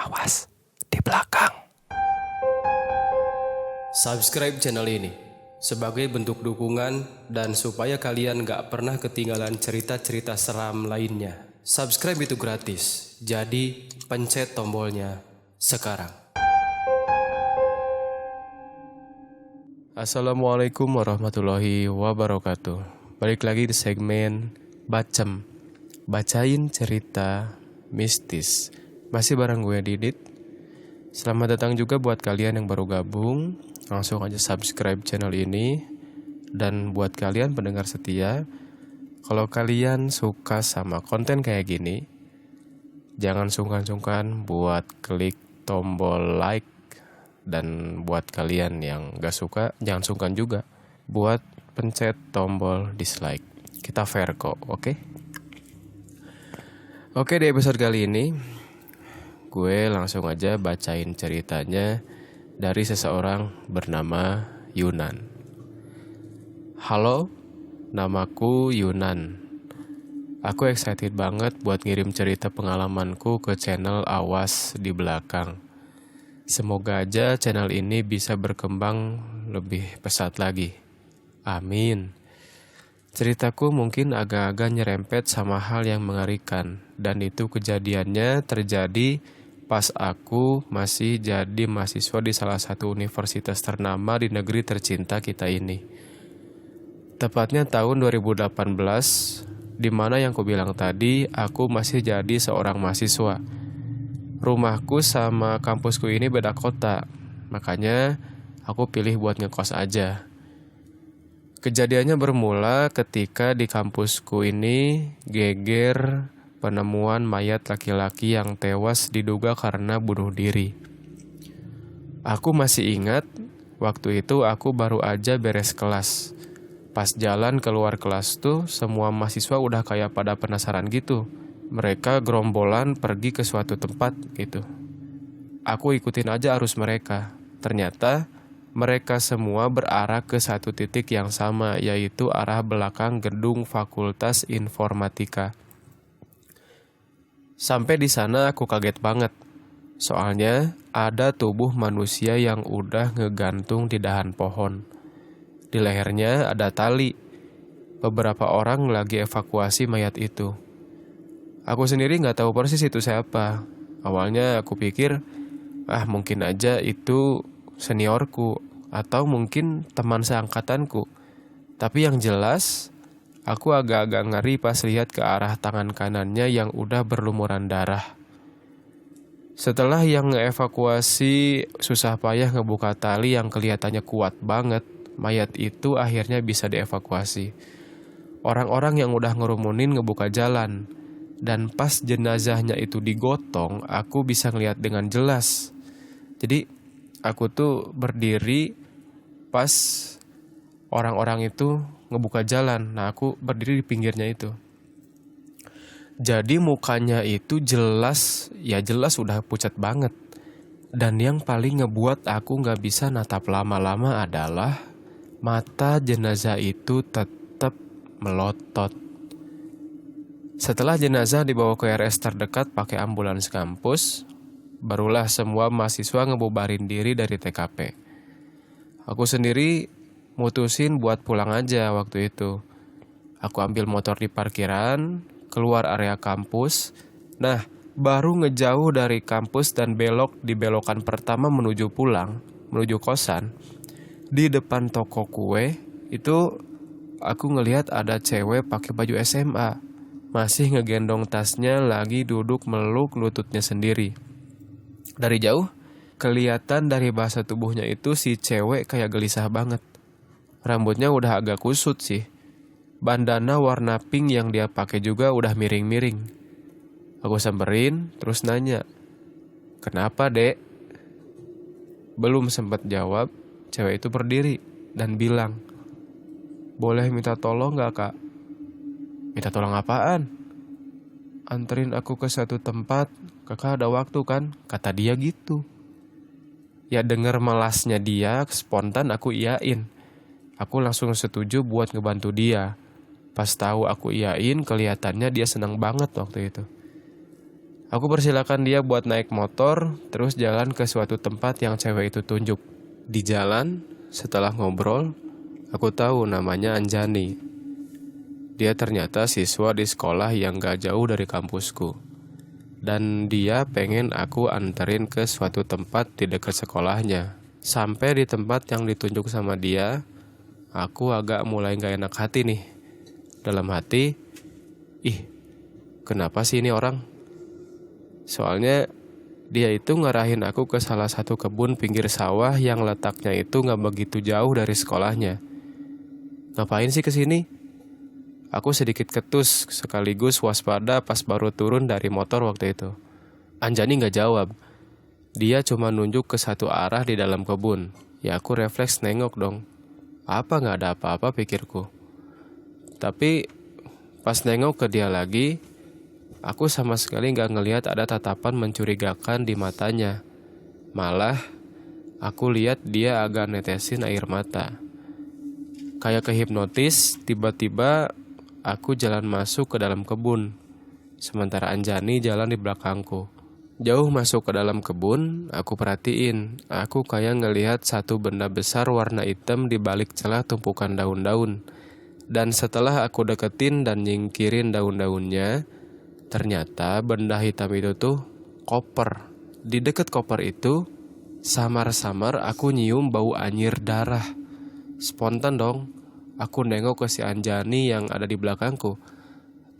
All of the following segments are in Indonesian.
Awas, di belakang. Subscribe channel ini sebagai bentuk dukungan dan supaya kalian gak pernah ketinggalan cerita-cerita seram lainnya. Subscribe itu gratis, jadi pencet tombolnya sekarang. Assalamualaikum warahmatullahi wabarakatuh. Balik lagi di segmen Bacem, bacain cerita mistis. Masih bareng gue Didit. Selamat datang juga buat kalian yang baru gabung. Langsung aja subscribe channel ini. Dan buat kalian pendengar setia, kalau kalian suka sama konten kayak gini, jangan sungkan-sungkan buat klik tombol like. Dan buat kalian yang gak suka, jangan sungkan juga buat pencet tombol dislike. Kita fair kok, oke? Oke, di episode kali ini gue langsung aja bacain ceritanya dari seseorang bernama Yunan. Halo, namaku Yunan. Aku excited banget buat ngirim cerita pengalamanku ke channel Awas di belakang. Semoga aja channel ini bisa berkembang lebih pesat lagi. Amin. Ceritaku mungkin agak-agak nyerempet sama hal yang mengerikan. Dan itu kejadiannya terjadi pas aku masih jadi mahasiswa di salah satu universitas ternama di negeri tercinta kita ini. Tepatnya tahun 2018, di mana yang ku bilang tadi, aku masih jadi seorang mahasiswa. Rumahku sama kampusku ini beda kota, makanya aku pilih buat ngekos aja. Kejadiannya bermula ketika di kampusku ini geger penemuan mayat laki-laki yang tewas diduga karena bunuh diri. Aku masih ingat, waktu itu aku baru aja beres kelas. Pas jalan keluar kelas tuh, semua mahasiswa udah kayak pada penasaran gitu. Mereka gerombolan pergi ke suatu tempat gitu. Aku ikutin aja arus mereka. Ternyata mereka semua berarah ke satu titik yang sama, yaitu arah belakang gedung Fakultas Informatika. Sampai di sana aku kaget banget. Soalnya ada tubuh manusia yang udah ngegantung di dahan pohon. Di lehernya ada tali. Beberapa orang lagi evakuasi mayat itu. Aku sendiri gak tahu persis itu siapa. Awalnya aku pikir, mungkin aja itu seniorku atau mungkin teman seangkatanku. Tapi yang jelas, aku agak-agak ngeri pas lihat ke arah tangan kanannya yang udah berlumuran darah. Setelah yang ngeevakuasi susah payah ngebuka tali yang kelihatannya kuat banget, mayat itu akhirnya bisa dievakuasi. Orang-orang yang udah ngerumunin ngebuka jalan. Dan pas jenazahnya itu digotong, aku bisa ngeliat dengan jelas. Jadi aku tuh berdiri pas orang-orang itu ngebuka jalan. Nah, aku berdiri di pinggirnya itu. Jadi mukanya itu jelas udah pucat banget. Dan yang paling ngebuat aku gak bisa natap lama-lama adalah mata jenazah itu tetap melotot. Setelah jenazah dibawa ke RS terdekat pakai ambulans kampus, barulah semua mahasiswa ngebubarin diri dari TKP. Aku sendiri mutusin buat pulang aja waktu itu. Aku ambil motor di parkiran, keluar area kampus. Nah, baru ngejauh dari kampus dan belok di belokan pertama menuju menuju kosan. Di depan toko kue, itu aku ngelihat ada cewek pakai baju SMA. Masih ngegendong tasnya lagi duduk meluk lututnya sendiri. Dari jauh, kelihatan dari bahasa tubuhnya itu si cewek kayak gelisah banget. Rambutnya udah agak kusut sih. Bandana warna pink yang dia pakai juga udah miring-miring. Aku samperin, terus nanya, "Kenapa, Dek?" Belum sempat jawab, cewek itu berdiri dan bilang, "Boleh minta tolong gak, Kak?" "Minta tolong apaan?" "Anterin aku ke satu tempat, Kakak ada waktu kan?" kata dia gitu. Ya denger melasnya dia, spontan aku iyain. Aku langsung setuju buat ngebantu dia. Pas tahu aku iyain, kelihatannya dia senang banget waktu itu. Aku persilakan dia buat naik motor, terus jalan ke suatu tempat yang cewek itu tunjuk. Di jalan, setelah ngobrol, aku tahu namanya Anjani. Dia ternyata siswa di sekolah yang gak jauh dari kampusku. Dan dia pengen aku anterin ke suatu tempat di dekat sekolahnya. Sampai di tempat yang ditunjuk sama dia, aku agak mulai gak enak hati nih. Dalam hati, kenapa sih ini orang? Soalnya dia itu ngarahin aku ke salah satu kebun pinggir sawah yang letaknya itu gak begitu jauh dari sekolahnya. Ngapain sih kesini? Aku sedikit ketus sekaligus waspada pas baru turun dari motor waktu itu. Anjani gak jawab. Dia cuma nunjuk ke satu arah di dalam kebun. Ya aku refleks nengok dong. Apa gak ada apa-apa pikirku. Tapi pas nengok ke dia lagi, aku sama sekali gak ngelihat ada tatapan mencurigakan di matanya. Malah, aku lihat dia agak netesin air mata. Kayak kehipnotis, tiba-tiba aku jalan masuk ke dalam kebun. Sementara Anjani jalan di belakangku. Jauh masuk ke dalam kebun, aku perhatiin. Aku kayak ngelihat satu benda besar warna hitam di balik celah tumpukan daun-daun. Dan setelah aku deketin dan nyingkirin daun-daunnya, ternyata benda hitam itu tuh koper. Di deket koper itu, samar-samar aku nyium bau anyir darah. Spontan dong, aku nengok ke si Anjani yang ada di belakangku.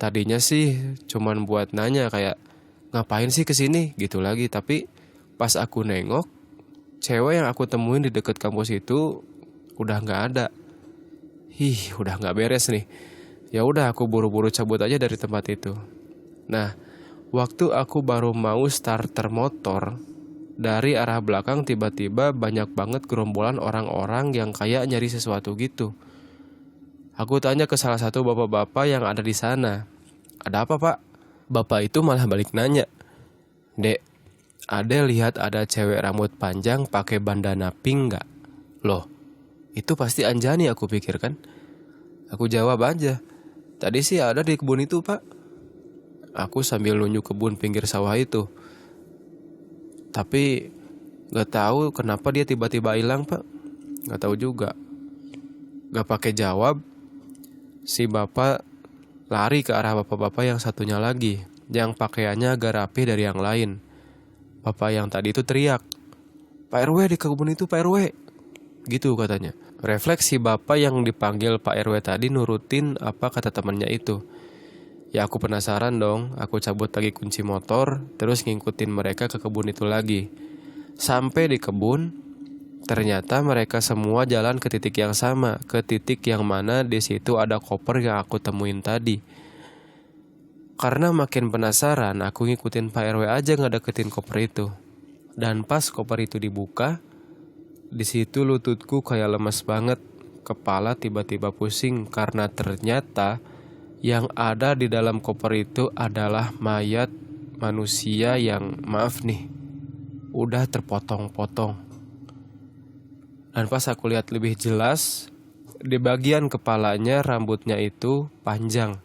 Tadinya sih cuman buat nanya kayak, ngapain sih kesini? Gitu lagi. Tapi pas aku nengok, cewek yang aku temuin di deket kampus itu udah gak ada. Udah gak beres nih. Ya udah aku buru-buru cabut aja dari tempat itu. Nah, waktu aku baru mau starter motor, dari arah belakang tiba-tiba banyak banget gerombolan orang-orang yang kayak nyari sesuatu gitu. Aku tanya ke salah satu bapak-bapak yang ada di sana. Ada apa, Pak? Bapak itu malah balik nanya. Dek, Ade lihat ada cewek rambut panjang pakai bandana pink gak? Loh, itu pasti Anjani aku pikir kan. Aku jawab aja. Tadi sih ada di kebun itu, Pak. Aku sambil nunjuk kebun pinggir sawah itu. Tapi gak tahu kenapa dia tiba-tiba hilang, Pak. Gak tahu juga. Gak pakai jawab, si bapak lari ke arah bapak-bapak yang satunya lagi, yang pakaiannya agak rapi dari yang lain. Bapak yang tadi itu teriak, Pak RW di kebun itu, Pak RW. Gitu katanya. Refleksi bapak yang dipanggil Pak RW tadi nurutin apa kata temannya itu. Ya aku penasaran dong, aku cabut lagi kunci motor, terus ngikutin mereka ke kebun itu lagi. Sampai di kebun, ternyata mereka semua jalan ke titik yang sama, ke titik yang mana di situ ada koper yang aku temuin tadi. Karena makin penasaran, aku ngikutin Pak RW aja ngedeketin koper itu. Dan pas koper itu dibuka, di situ lututku kayak lemes banget, kepala tiba-tiba pusing karena ternyata yang ada di dalam koper itu adalah mayat manusia yang, maaf nih, udah terpotong-potong. Dan pas aku lihat lebih jelas, di bagian kepalanya rambutnya itu panjang.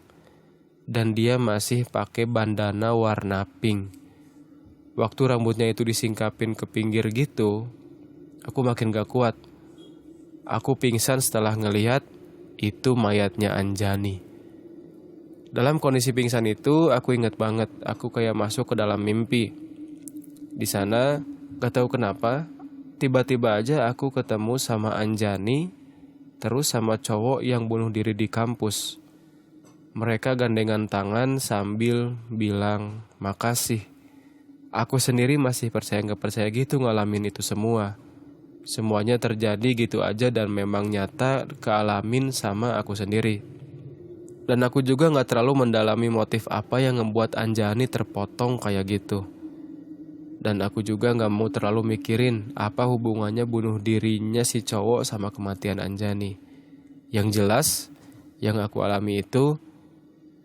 Dan dia masih pakai bandana warna pink. Waktu rambutnya itu disingkapin ke pinggir gitu, aku makin gak kuat. Aku pingsan setelah ngelihat itu mayatnya Anjani. Dalam kondisi pingsan itu, aku ingat banget, aku kayak masuk ke dalam mimpi. Di sana, gak tahu kenapa, tiba-tiba aja aku ketemu sama Anjani, terus sama cowok yang bunuh diri di kampus. Mereka gandengan tangan sambil bilang makasih. Aku sendiri masih percaya gak percaya gitu ngalamin itu semua. Semuanya terjadi gitu aja dan memang nyata kealamin sama aku sendiri. Dan aku juga gak terlalu mendalami motif apa yang membuat Anjani terpotong kayak gitu. Dan aku juga gak mau terlalu mikirin apa hubungannya bunuh dirinya si cowok sama kematian Anjani. Yang jelas, yang aku alami itu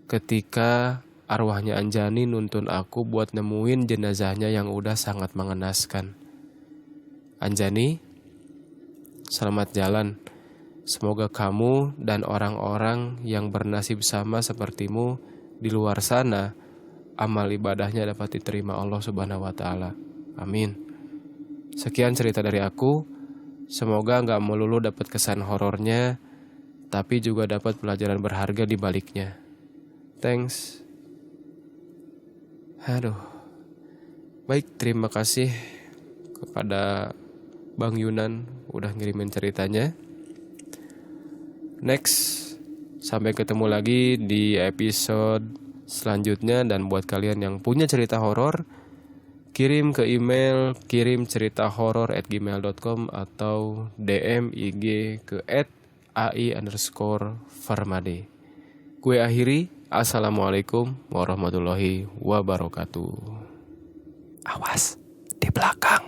ketika arwahnya Anjani nuntun aku buat nemuin jenazahnya yang udah sangat mengenaskan. Anjani, selamat jalan. Semoga kamu dan orang-orang yang bernasib sama sepertimu di luar sana amal ibadahnya dapat diterima Allah Subhanahu wa Ta'ala. Amin. Sekian cerita dari aku. Semoga nggak melulu dapat kesan horornya, tapi juga dapat pelajaran berharga di baliknya. Thanks. Aduh. Baik, terima kasih kepada Bang Yunan udah ngirimin ceritanya. Next, sampai ketemu lagi di episode selanjutnya. Dan buat kalian yang punya cerita horor, kirim ke email kirimceritahoror@gmail.com atau DM IG ke @ai_farmade. Gue akhiri. Assalamualaikum warahmatullahi wabarakatuh. Awas, di belakang.